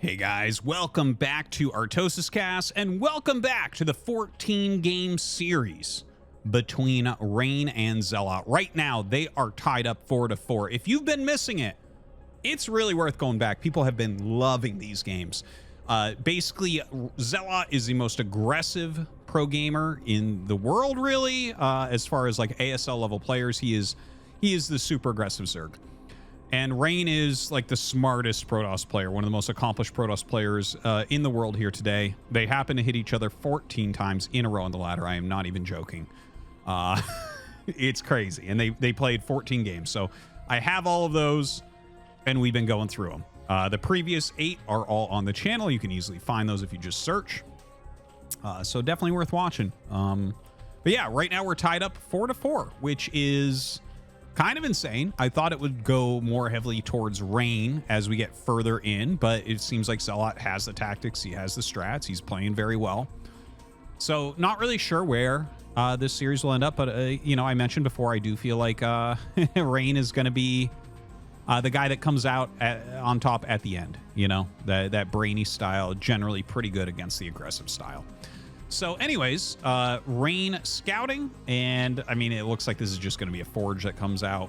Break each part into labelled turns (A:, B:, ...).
A: Hey guys, welcome back to ArtosisCasts, and welcome back to the 14-game series between Rain and ZeLoT. Right now, they are tied up 4-4. If you've been missing it, it's really worth going back. People have been loving these games. Basically, ZeLoT is the most aggressive pro gamer in the world, really. As far as like ASL level players, he is the super aggressive Zerg. And Rain is like the smartest Protoss player, one of the most accomplished Protoss players in the world here today. They happen to hit each other 14 times in a row on the ladder. I am not even joking. It's crazy. And they played 14 games. So I have all of those, and we've been going through them. The previous 8 are all on the channel. You can easily find those if you just search. So definitely worth watching. But yeah, right now we're tied up 4-4, which is kind of insane. I thought it would go more heavily towards Rain as we get further in, but it seems like ZeLoT has the tactics. He has the strats. He's playing very well. So not really sure where this series will end up, but, you know, I mentioned before, I do feel like Rain is going to be the guy that comes out on top at the end. You know, that brainy style, generally pretty good against the aggressive style. So anyways, Rain scouting, and I mean, it looks like this is just going to be a forge that comes out.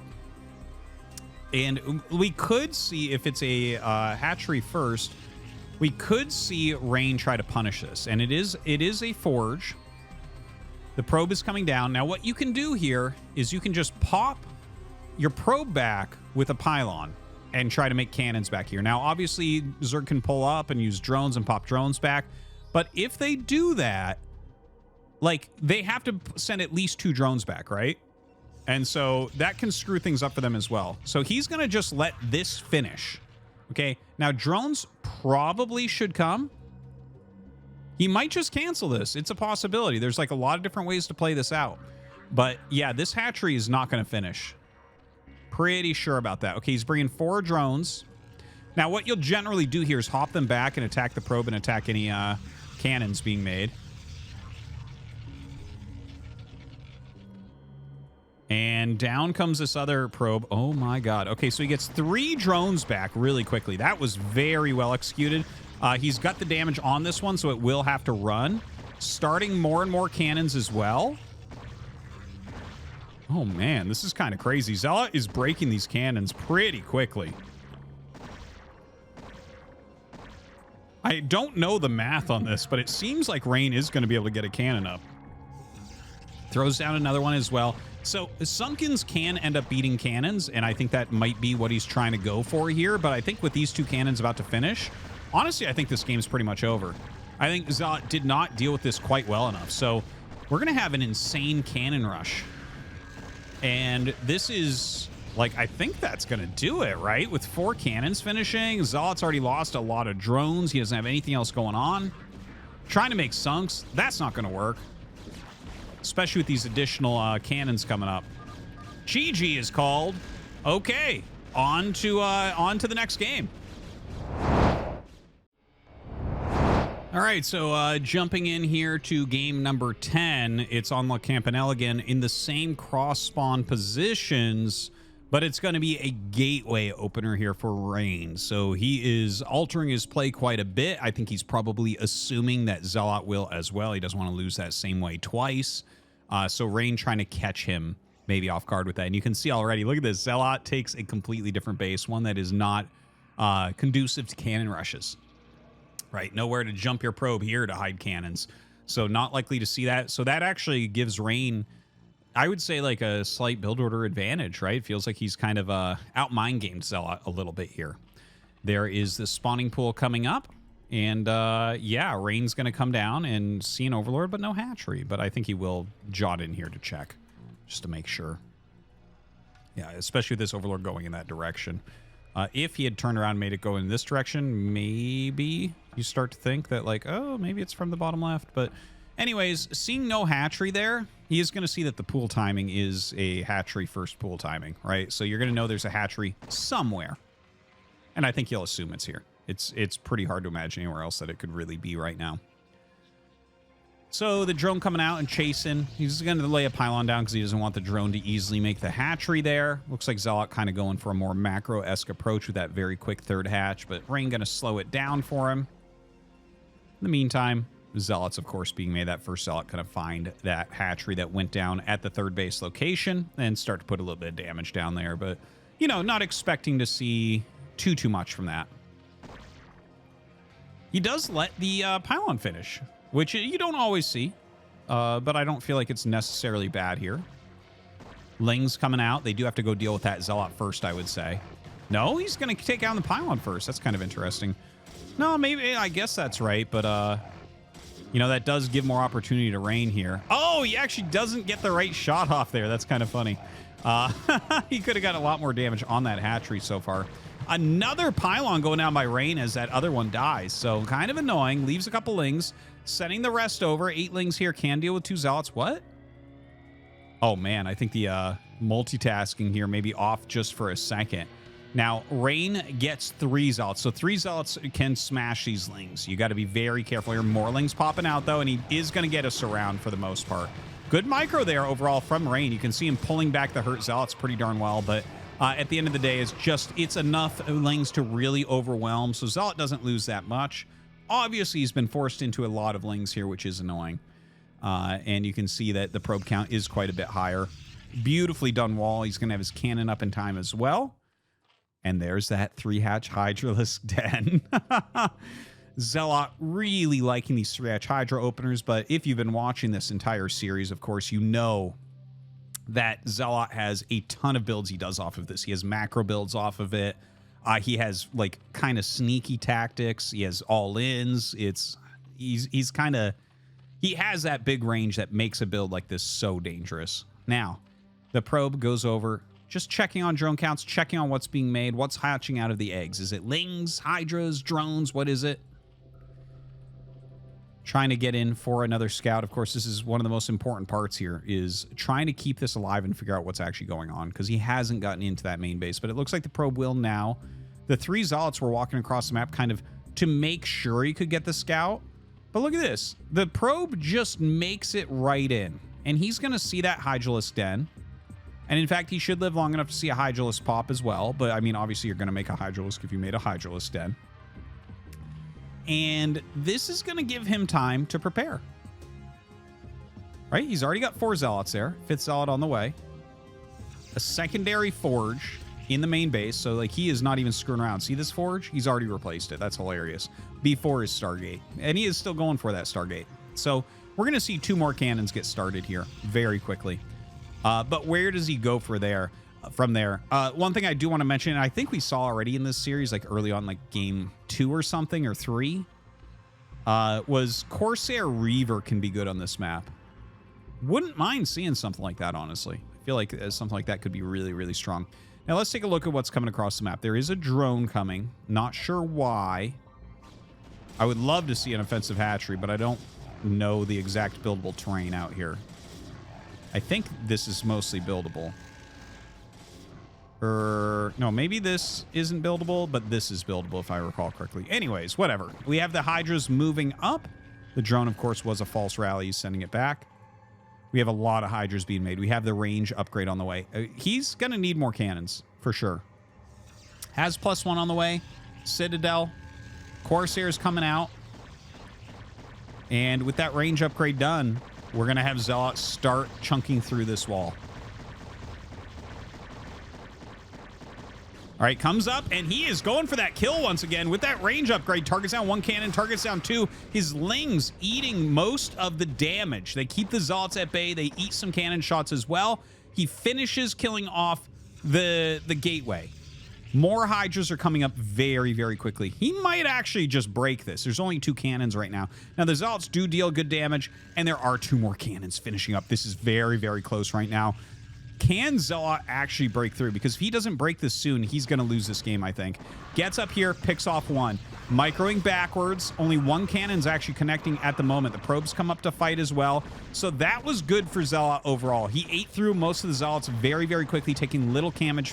A: And we could see, if it's a hatchery first, we could see Rain try to punish this. And it is a forge. The probe is coming down. Now, what you can do here is you can just pop your probe back with a pylon and try to make cannons back here. Now, obviously, Zerg can pull up and use drones and pop drones back. But if they do that, like, they have to send at least 2 drones back, right? And so that can screw things up for them as well. So he's going to just let this finish. Okay, now drones probably should come. He might just cancel this. It's a possibility. There's like a lot of different ways to play this out. But yeah, this hatchery is not going to finish. Pretty sure about that. Okay, he's bringing 4 drones. Now, what you'll generally do here is hop them back and attack the probe and attack any cannons being made. And down comes this other probe. Oh my god. Okay, so he gets 3 drones back really quickly. That was very well executed. He's got the damage on this one, so it will have to run. Starting more and more cannons as well. Oh man, this is kind of crazy. ZeLoT is breaking these cannons pretty quickly. I don't know the math on this, but it seems like Rain is going to be able to get a cannon up. Throws down another one as well. So Sunkens can end up beating cannons, and I think that might be what he's trying to go for here. But I think with these 2 cannons about to finish, honestly, I think this game's pretty much over. I think ZeLoT did not deal with this quite well enough. So we're going to have an insane cannon rush. And this is, like, I think that's going to do it, right? With 4 cannons finishing, ZeLoT's already lost a lot of drones. He doesn't have anything else going on. Trying to make sunks, that's not going to work. Especially with these additional cannons coming up. GG is called. Okay, on to the next game. All right, so jumping in here to game number 10. It's on La Campanella again in the same cross spawn positions, but it's going to be a gateway opener here for Rain. So he is altering his play quite a bit. I think he's probably assuming that ZeLoT will as well. He doesn't want to lose that same way twice. So Rain trying to catch him maybe off guard with that. And you can see already, look at this. ZeLoT takes a completely different base, one that is not conducive to cannon rushes. Right? Nowhere to jump your probe here to hide cannons. So not likely to see that. So that actually gives Rain, I would say, like a slight build order advantage, right? It feels like he's kind of out mind gamed ZeLoT a little bit here. There is the spawning pool coming up. And yeah, Rain's going to come down and see an Overlord, but no hatchery. But I think he will jot in here to check, just to make sure. Yeah, especially with this Overlord going in that direction. If he had turned around and made it go in this direction, maybe you start to think that, like, oh, maybe it's from the bottom left. But anyways, seeing no hatchery there, he is going to see that the pool timing is a hatchery first pool timing, right? So you're going to know there's a hatchery somewhere. And I think he'll assume it's here. It's pretty hard to imagine anywhere else that it could really be right now. So the drone coming out and chasing. He's going to lay a pylon down because he doesn't want the drone to easily make the hatchery there. Looks like ZeLoT kind of going for a more macro-esque approach with that very quick third hatch, but Rain going to slow it down for him. In the meantime, ZeLoT's, of course, being made. That first ZeLoT kind of find that hatchery that went down at the third base location and start to put a little bit of damage down there. But, you know, not expecting to see too much from that. He does let the pylon finish, which you don't always see, but I don't feel like it's necessarily bad here. Ling's coming out. They do have to go deal with that ZeLoT first, I would say. No, he's going to take down the pylon first. That's kind of interesting. No, maybe, I guess that's right, but, you know, that does give more opportunity to Rain here. Oh, he actually doesn't get the right shot off there. That's kind of funny. He could have got a lot more damage on that hatchery so far. Another pylon going down by Rain as that other one dies. So kind of annoying. Leaves a couple Lings. Sending the rest over. 8 Lings here. Can deal with 2 ZeLoTs. What? Oh, man. I think the multitasking here may be off just for a second. Now, Rain gets 3 ZeLoTs. So 3 ZeLoTs can smash these Lings. You got to be very careful here. More Lings popping out, though, and he is going to get a surround for the most part. Good micro there overall from Rain. You can see him pulling back the hurt ZeLoTs pretty darn well, but at the end of the day, it's enough Lings to really overwhelm, so ZeLoT doesn't lose that much. Obviously, he's been forced into a lot of Lings here, which is annoying. And you can see that the probe count is quite a bit higher. Beautifully done wall. He's going to have his cannon up in time as well. And there's that 3-hatch Hydralisk den. ZeLoT really liking these 3-hatch Hydra openers, but if you've been watching this entire series, of course, you know that ZeLoT has a ton of builds he does off of this. He has macro builds off of it. He has like kind of sneaky tactics. He has all-ins. He's kind of, he has that big range that makes a build like this so dangerous. Now, the probe goes over, just checking on drone counts, checking on what's being made, what's hatching out of the eggs. Is it Lings, Hydras, drones? What is it? Trying to get in for another scout. Of course, this is one of the most important parts here, is trying to keep this alive and figure out what's actually going on, because he hasn't gotten into that main base, but it looks like the probe will now. The 3 ZeLoTs were walking across the map kind of to make sure he could get the scout. But look at this. The probe just makes it right in, and he's going to see that Hydralisk den. And in fact, he should live long enough to see a Hydralisk pop as well. But I mean, obviously, you're going to make a Hydralisk if you made a Hydralisk den. And this is going to give him time to prepare. Right? He's already got 4 ZeLoTs there. 5th ZeLoT on the way. A secondary forge in the main base. So, like, he is not even screwing around. See this forge? He's already replaced it. That's hilarious. Before his Stargate. And he is still going for that Stargate. So, we're going to see 2 more cannons get started here very quickly. But where does he go from there? One thing I do want to mention, and I think we saw already in this series, like early on, like game 2 or something, or 3, was Corsair Reaver can be good on this map. Wouldn't mind seeing something like that, honestly. I feel like something like that could be really, really strong. Now, let's take a look at what's coming across the map. There is a drone coming. Not sure why. I would love to see an offensive hatchery, but I don't know the exact buildable terrain out here. I think this is mostly buildable. No, maybe this isn't buildable, but this is buildable if I recall correctly. Anyways, whatever. We have the Hydras moving up. The drone, of course, was a false rally. He's sending it back. We have a lot of Hydras being made. We have the range upgrade on the way. He's going to need more cannons, for sure. Has +1 on the way. Citadel. Corsair's coming out. And with that range upgrade done, we're going to have ZeLoT start chunking through this wall. All right, comes up, and he is going for that kill once again with that range upgrade. Targets down 1 cannon, targets down 2. His Lings eating most of the damage. They keep the ZeLoTs at bay. They eat some cannon shots as well. He finishes killing off the gateway. More Hydras are coming up very, very quickly. He might actually just break this. There's only 2 cannons right now. Now, the ZeLoTs do deal good damage, and there are 2 more cannons finishing up. This is very, very close right now. Can ZeLoT actually break through? Because if he doesn't break this soon, he's going to lose this game, I think. Gets up here, picks off 1. Microing backwards. Only 1 cannon's actually connecting at the moment. The probes come up to fight as well. So that was good for ZeLoT overall. He ate through most of the ZeLoTs very, very quickly, taking little cannon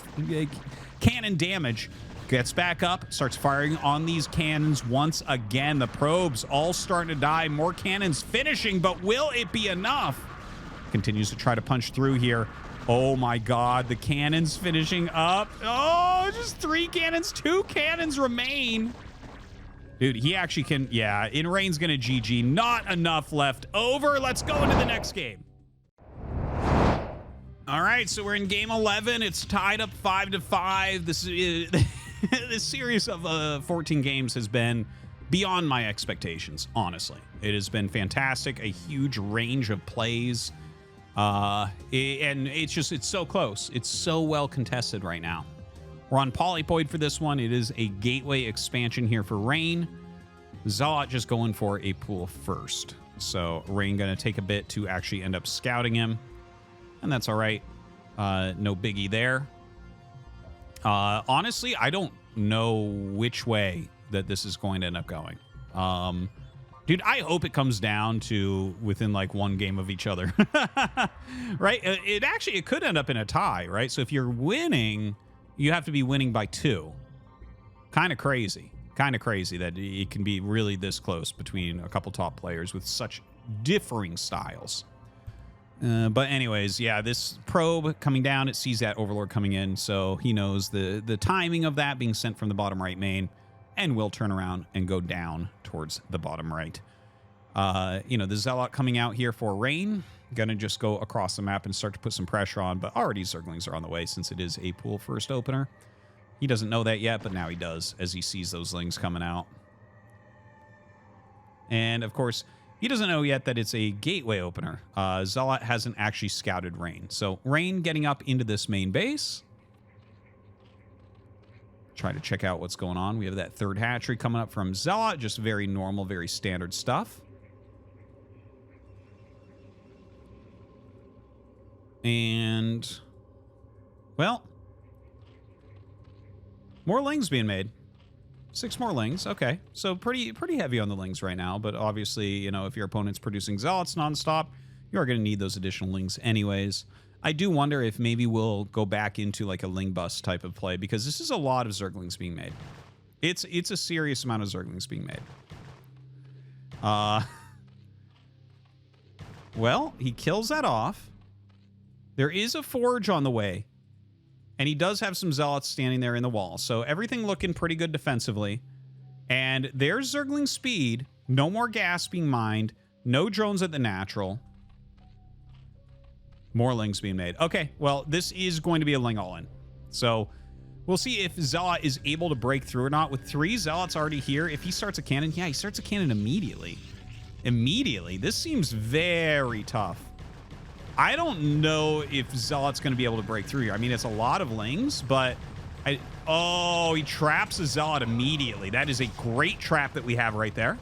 A: damage. Gets back up, starts firing on these cannons once again. The probes all starting to die. More cannons finishing, but will it be enough? Continues to try to punch through here. Oh my god, the cannons finishing up. Oh, just 3 cannons. 2 cannons remain. Dude, he actually can, yeah, in Rain's gonna GG. Not enough left over. Let's go into the next game. All right, so we're in game 11. It's tied up 5-5. This is this series of 14 games has been beyond my expectations, honestly. It has been fantastic, a huge range of plays. And it's so close. It's so well contested right now. We're on Polypoid for this one. It is a gateway expansion here for Rain. ZeLoT just going for a pool first. So Rain going to take a bit to actually end up scouting him. And that's all right. No biggie there. Honestly, I don't know which way that this is going to end up going. Dude, I hope it comes down to within like 1 game of each other. Right? It could end up in a tie, right? So if you're winning, you have to be winning by 2. Kind of crazy. Kind of crazy that it can be really this close between a couple top players with such differing styles. But anyways, yeah, this probe coming down, it sees that Overlord coming in, so he knows the timing of that being sent from the bottom right main, and will turn around and go down towards the bottom right. You know, the ZeLoT coming out here for Rain, gonna just go across the map and start to put some pressure on, but already Zerglings are on the way since it is a pool first opener. He doesn't know that yet, but now he does as he sees those Lings coming out. And of course, he doesn't know yet that it's a gateway opener. ZeLoT hasn't actually scouted Rain. So Rain getting up into this main base. Try to check out what's going on. We have that 3rd hatchery coming up from ZeLoT. Just very normal, very standard stuff. And, well, more Lings being made. 6 more Lings. Okay. So pretty heavy on the Lings right now. But obviously, you know, if your opponent's producing ZeLoTs nonstop, you are going to need those additional Lings anyways. I do wonder if maybe we'll go back into like a Ling bus type of play, because this is a lot of Zerglings being made. It's a serious amount of Zerglings being made. Well, he kills that off. There is a forge on the way. And he does have some ZeLoTs standing there in the wall. So everything looking pretty good defensively. And there's Zergling speed. No more gas being mined. No drones at the natural. More Lings being made. Okay, well, this is going to be a Ling all-in. So we'll see if ZeLoT is able to break through or not. With 3 ZeLoTs already here, if he starts a cannon, yeah, he starts a cannon immediately. Immediately. This seems very tough. I don't know if ZeLoT's going to be able to break through here. I mean, it's a lot of Lings, but... Oh, he traps a ZeLoT immediately. That is a great trap that we have right there.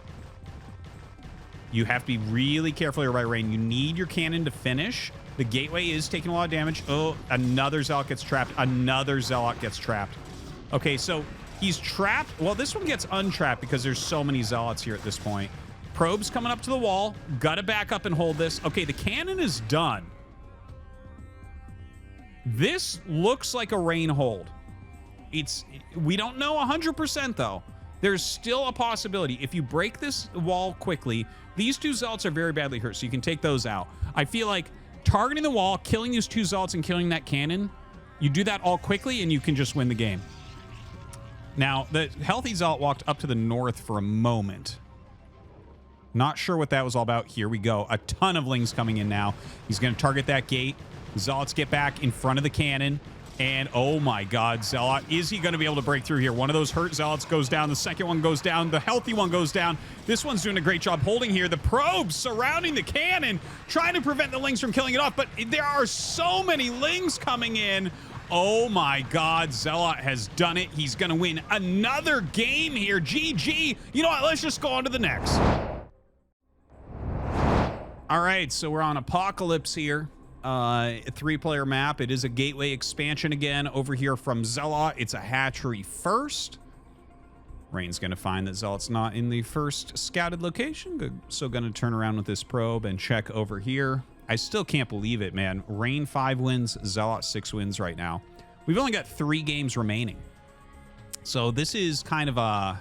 A: You have to be really careful here by Rain. You need your cannon to finish. The gateway is taking a lot of damage. Oh, another ZeLoT gets trapped. Another ZeLoT gets trapped. Okay, so he's trapped. Well, this one gets untrapped because there's so many ZeLoTs here at this point. Probe's coming up to the wall. Gotta back up and hold this. Okay, the cannon is done. This looks like a Rain hold. We don't know 100% though. There's still a possibility. If you break this wall quickly, these 2 ZeLoTs are very badly hurt, so you can take those out. I feel like targeting the wall, killing these 2 ZeLoTs and killing that cannon, you do that all quickly and you can just win the game. Now, the healthy ZeLoT walked up to the north for a moment. Not sure what that was all about. Here we go. A ton of Lings coming in now. He's going to target that gate. ZeLoTs get back in front of the cannon. And oh my god, ZeLoT, is he going to be able to break through here? One of those hurt ZeLoTs goes down. The second one goes down. The healthy one goes down. This one's doing a great job holding here. The probes surrounding the cannon, trying to prevent the Lings from killing it off. But there are so many Lings coming in. Oh my god, ZeLoT has done it. He's going to win another game here. GG. You know what? Let's just go on to the next. All right, so we're on Apocalypse here. A 3-player map. It is a gateway expansion again over here from ZeLoT. It's a hatchery first. Rain's going to find that ZeLoT's not in the first scouted location. So going to turn around with this probe and check over here. I still can't believe it, man. Rain 5 wins, ZeLoT 6 wins right now. We've only got 3 games remaining. So this is kind of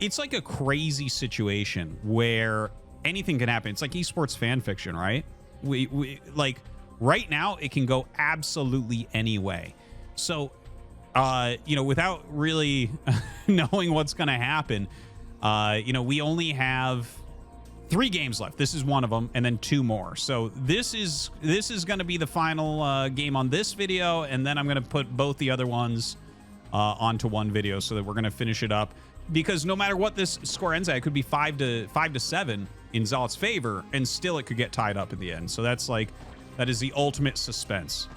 A: it's like a crazy situation where anything can happen. It's like esports fan fiction, right? We like right now it can go absolutely any way. So, you know, without really knowing what's going to happen, you know, we only have 3 games left. This is one of them, and then 2 more. So this is going to be the final game on this video, and then I'm going to put both the other ones onto one video so that we're going to finish it up. Because no matter what this score ends at, it could be 5 to 7 in ZeLoT's favor, and still it could get tied up at the end. So that's like, that is the ultimate suspense.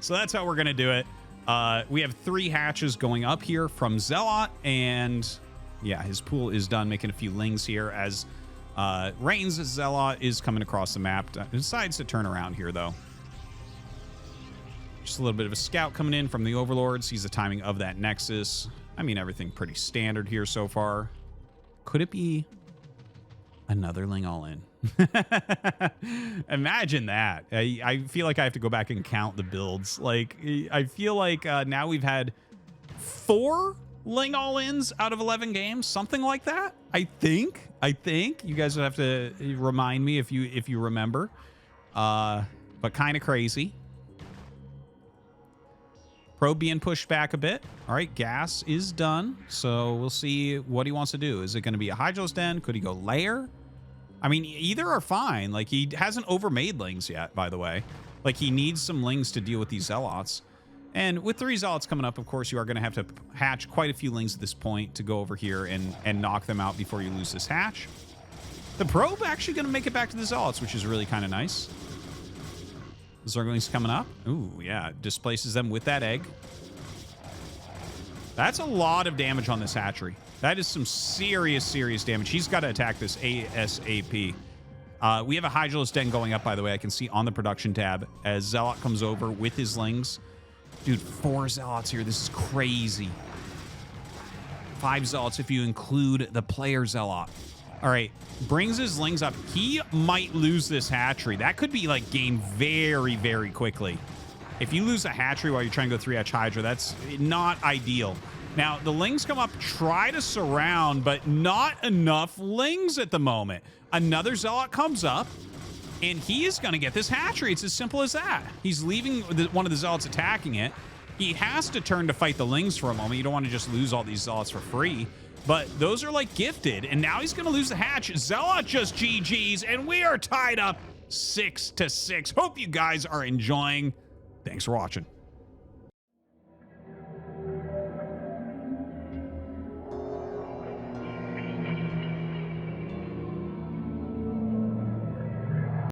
A: So that's how we're going to do it. We have 3 hatches going up here from ZeLoT, and yeah, his pool is done making a few lings here as Rain's ZeLoT is coming across the map. Decides to turn around here, though. Just a little bit of a scout coming in from the Overlord. Sees the timing of that Nexus. I mean, everything pretty standard here so far. Could it be another Ling all in? Imagine that. I feel like I have to go back and count the builds. Like, I feel like now we've had 4 Ling all-ins out of 11 games, something like that. I think you guys would have to remind me if you remember. But kind of crazy. Probe being pushed back a bit. All right, gas is done. So we'll see what he wants to do. Is it going to be a Hydros Den? Could he go layer? I mean, either are fine. Like, he hasn't overmade lings yet, by the way. Like, he needs some lings to deal with these ZeLoTs. And with 3 ZeLoTs coming up, of course, you are going to have to hatch quite a few lings at this point to go over here and knock them out before you lose this hatch. The probe actually going to make it back to the ZeLoTs, which is really kind of nice. Zerglings coming up. Ooh, yeah. Displaces them with that egg. That's a lot of damage on this hatchery. That is some serious, serious damage. He's got to attack this ASAP. We have a Hydros Den going up, by the way. I can see on the production tab as ZeLoT comes over with his lings. Dude, 4 ZeLoTs here. This is crazy. 5 ZeLoTs if you include the player ZeLoT. All right, brings his lings up. He might lose this hatchery. That could be like game very, very quickly. If you lose a hatchery while you're trying to go 3-hatch Hydra, that's not ideal. Now, the lings come up, try to surround, but not enough lings at the moment. Another ZeLoT comes up, and he is going to get this hatchery. It's as simple as that. He's leaving one of the ZeLoTs attacking it. He has to turn to fight the lings for a moment. You don't want to just lose all these ZeLoTs for free. But those are like gifted, and now he's going to lose the hatch. ZeLoT just GG's, and we are tied up 6 to 6. Hope you guys are enjoying. Thanks for watching.